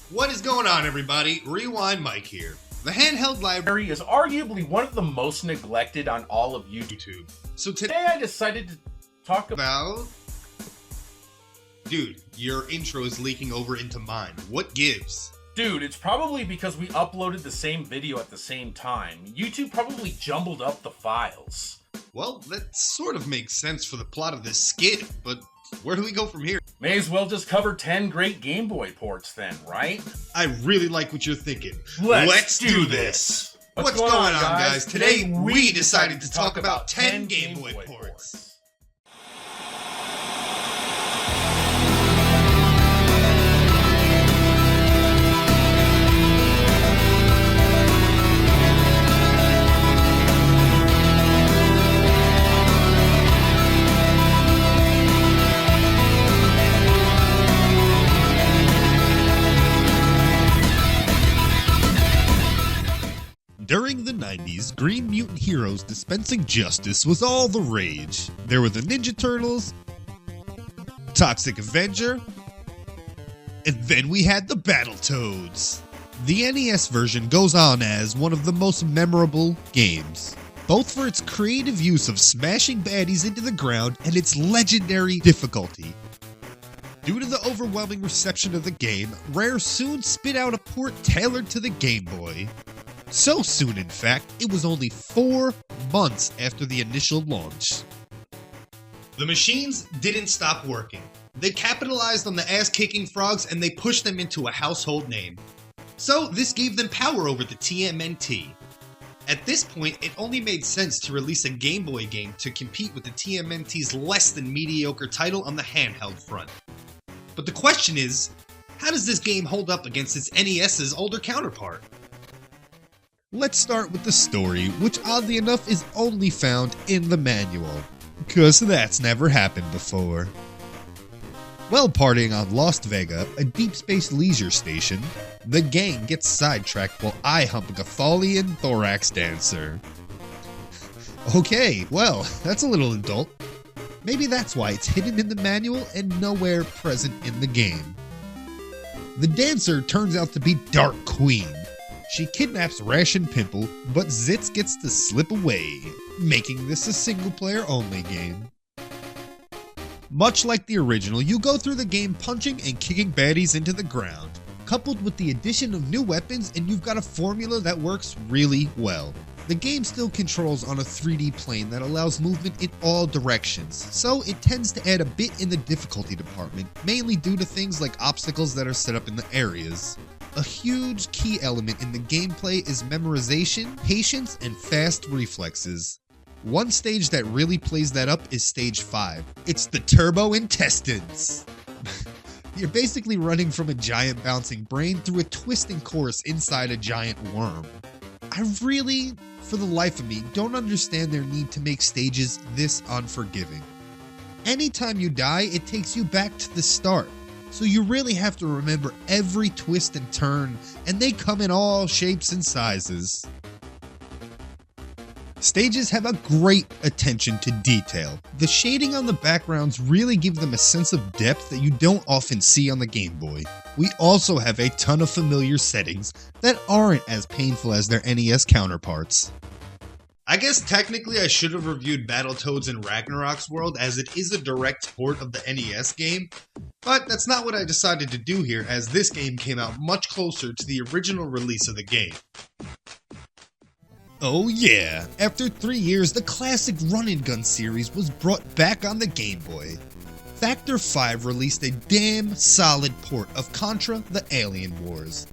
What is going on, everybody? Rewind Mike here. The handheld library Is arguably one of the most neglected on all of YouTube. So Today I decided to talk about... Dude, your intro is leaking over into mine. What gives? Dude, it's probably because we uploaded the same video at the same time. YouTube probably jumbled up the files. Well, that sort of makes sense for the plot of this skit, but where do we go from here? May as well just cover 10 great Game Boy ports then, right? I really like what you're thinking. Let's do this! What's going on, guys? Today we decided to talk about 10 Game Boy ports. During the 90s, Green Mutant heroes dispensing justice was all the rage. There were the Ninja Turtles, Toxic Avenger, and then we had the Battletoads. The NES version goes on as one of the most memorable games, both for its creative use of smashing baddies into the ground and its legendary difficulty. Due to the overwhelming reception of the game, Rare soon spit out a port tailored to the Game Boy. So soon, in fact, it was only 4 months after the initial launch. The machines didn't stop working. They capitalized on the ass-kicking frogs and they pushed them into a household name. So this gave them power over the TMNT. At this point, it only made sense to release a Game Boy game to compete with the TMNT's less than mediocre title on the handheld front. But the question is, how does this game hold up against its NES's older counterpart? Let's start with the story, which oddly enough is only found in the manual, cause that's never happened before. While partying on Lost Vega, a deep space leisure station, the gang gets sidetracked while I hump a Gatholian thorax dancer. Okay, well, that's a little adult. Maybe that's why it's hidden in the manual and nowhere present in the game. The dancer turns out to be Dark Queen. She kidnaps Rash and Pimple, but Zitz gets to slip away, making this a single-player only game. Much like the original, you go through the game punching and kicking baddies into the ground, coupled with the addition of new weapons, and you've got a formula that works really well. The game still controls on a 3D plane that allows movement in all directions, so it tends to add a bit in the difficulty department, mainly due to things like obstacles that are set up in the areas. A huge key element in the gameplay is memorization, patience, and fast reflexes. One stage that really plays that up is stage 5. It's the Turbo Intestines. You're basically running from a giant bouncing brain through a twisting course inside a giant worm. I really, for the life of me, don't understand their need to make stages this unforgiving. Anytime you die, it takes you back to the start. So you really have to remember every twist and turn, and they come in all shapes and sizes. Stages have a great attention to detail. The shading on the backgrounds really give them a sense of depth that you don't often see on the Game Boy. We also have a ton of familiar settings that aren't as painful as their NES counterparts. I guess technically I should have reviewed Battletoads in Ragnarok's world, as it is a direct port of the NES game, but that's not what I decided to do here, as this game came out much closer to the original release of the game. Oh yeah, after 3 years, the classic run-and-gun series was brought back on the Game Boy. Factor 5 released a damn solid port of Contra: The Alien Wars.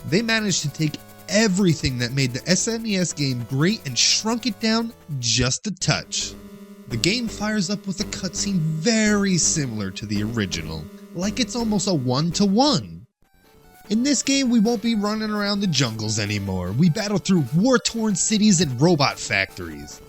They managed to take everything that made the SNES game great and shrunk it down just a touch. The game fires up with a cutscene very similar to the original, like it's almost a one-to-one. In this game, we won't be running around the jungles anymore. We battle through war-torn cities and robot factories.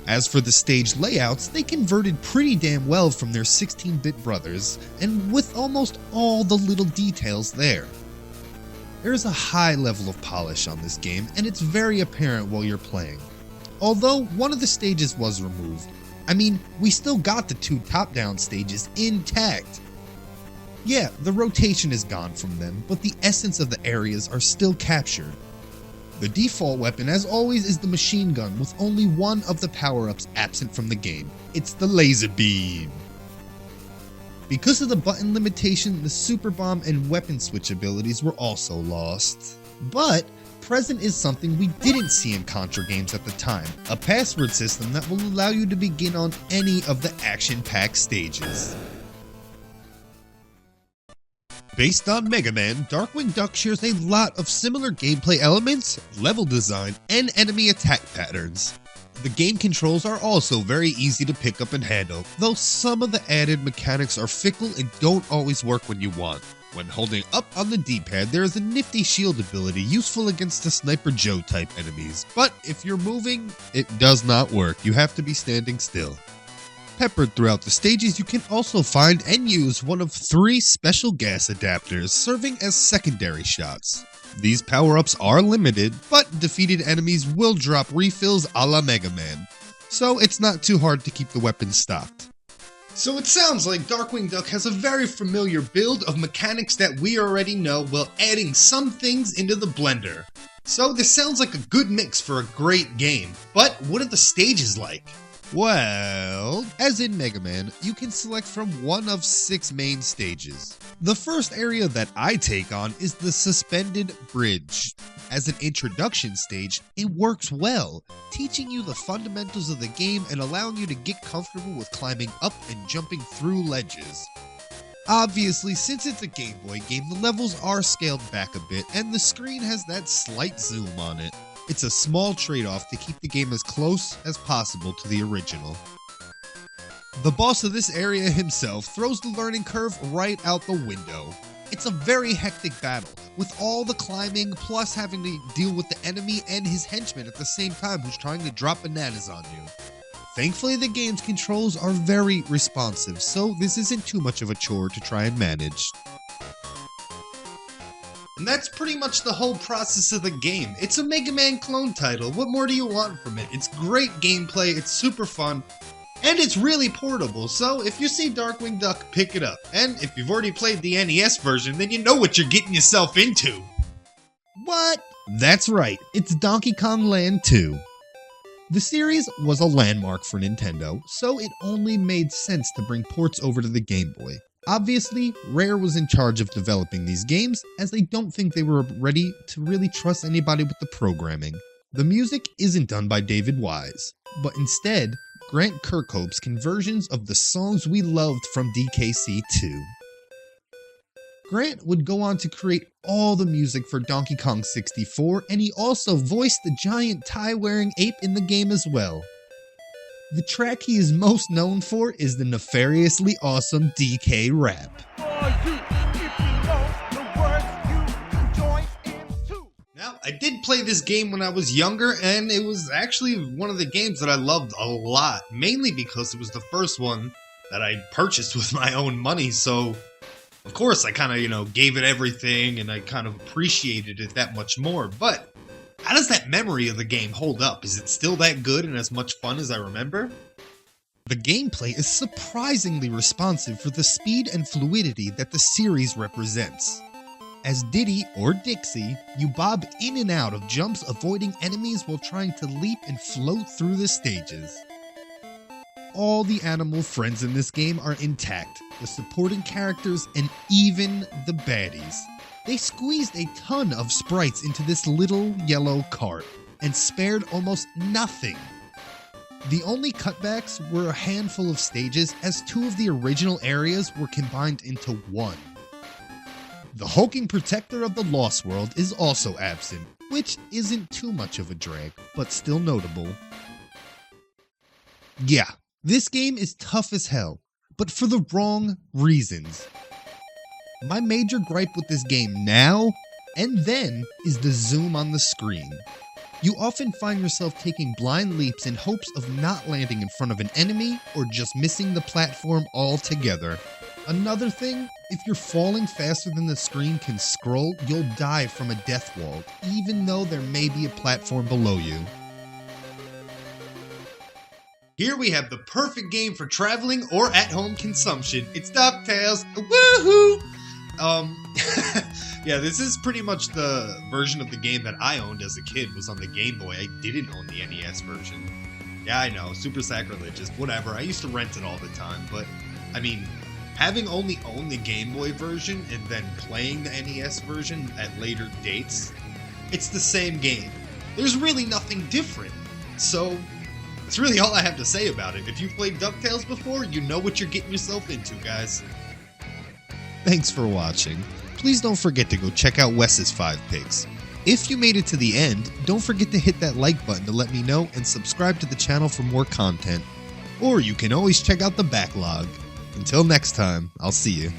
As for the stage layouts, they converted pretty damn well from their 16-bit brothers, and with almost all the little details there. There is a high level of polish on this game, and it's very apparent while you're playing. Although one of the stages was removed. I mean, we still got the 2 top-down stages intact. Yeah, the rotation is gone from them, but the essence of the areas are still captured. The default weapon, as always, is the machine gun, with only one of the power-ups absent from the game. It's the laser beam. Because of the button limitation, the super bomb and weapon switch abilities were also lost. But present is something we didn't see in Contra games at the time, a password system that will allow you to begin on any of the action-packed stages. Based on Mega Man, Darkwing Duck shares a lot of similar gameplay elements, level design, and enemy attack patterns. The game controls are also very easy to pick up and handle, though some of the added mechanics are fickle and don't always work when you want. When holding up on the D-pad, there is a nifty shield ability useful against the Sniper Joe type enemies, but if you're moving, it does not work. You have to be standing still. Peppered throughout the stages, you can also find and use one of 3 special gas adapters serving as secondary shots. These power-ups are limited, but defeated enemies will drop refills a la Mega Man, so it's not too hard to keep the weapons stocked. So it sounds like Darkwing Duck has a very familiar build of mechanics that we already know while adding some things into the blender. So this sounds like a good mix for a great game, but what are the stages like? Well, as in Mega Man, you can select from one of 6 main stages. The first area that I take on is the Suspended Bridge. As an introduction stage, it works well, teaching you the fundamentals of the game and allowing you to get comfortable with climbing up and jumping through ledges. Obviously, since it's a Game Boy game, the levels are scaled back a bit and the screen has that slight zoom on it. It's a small trade-off to keep the game as close as possible to the original. The boss of this area himself throws the learning curve right out the window. It's a very hectic battle, with all the climbing plus having to deal with the enemy and his henchman at the same time who's trying to drop bananas on you. Thankfully, the game's controls are very responsive, so this isn't too much of a chore to try and manage. And that's pretty much the whole process of the game. It's a Mega Man clone title. What more do you want from it? It's great gameplay, it's super fun, and it's really portable. So if you see Darkwing Duck, pick it up. And if you've already played the NES version, then you know what you're getting yourself into. What? That's right, it's Donkey Kong Land 2. The series was a landmark for Nintendo, so it only made sense to bring ports over to the Game Boy. Obviously, Rare was in charge of developing these games, as they don't think they were ready to really trust anybody with the programming. The music isn't done by David Wise, but instead, Grant Kirkhope's conversions of the songs we loved from DKC 2. Grant would go on to create all the music for Donkey Kong 64, and he also voiced the giant tie-wearing ape in the game as well. The track he is most known for is the nefariously awesome DK rap. Now, I did play this game when I was younger, and it was actually one of the games that I loved a lot, mainly because it was the first one that I purchased with my own money, so of course I kind of, gave it everything, and I kind of appreciated it that much more, but how does that memory of the game hold up? Is it still that good and as much fun as I remember? The gameplay is surprisingly responsive for the speed and fluidity that the series represents. As Diddy, or Dixie, you bob in and out of jumps avoiding enemies while trying to leap and float through the stages. All the animal friends in this game are intact, the supporting characters, and even the baddies. They squeezed a ton of sprites into this little yellow cart, and spared almost nothing. The only cutbacks were a handful of stages, as 2 of the original areas were combined into one. The hulking protector of the Lost World is also absent, which isn't too much of a drag, but still notable. Yeah, this game is tough as hell, but for the wrong reasons. My major gripe with this game now and then is the zoom on the screen. You often find yourself taking blind leaps in hopes of not landing in front of an enemy or just missing the platform altogether. Another thing, if you're falling faster than the screen can scroll, you'll die from a death wall, even though there may be a platform below you. Here we have the perfect game for traveling or at-home consumption. It's DuckTales. Woohoo! Yeah, this is pretty much the version of the game that I owned as a kid, was on the Game Boy. I didn't own the NES version. Yeah, I know, super sacrilegious, whatever. I used to rent it all the time, but, I mean, having only owned the Game Boy version and then playing the NES version at later dates, it's the same game. There's really nothing different. So, that's really all I have to say about it. If you've played DuckTales before, you know what you're getting yourself into, guys. Thanks for watching. Please don't forget to go check out Wes's 5 Pigs. If you made it to the end, don't forget to hit that like button to let me know and subscribe to the channel for more content. Or you can always check out the backlog. Until next time, I'll see you.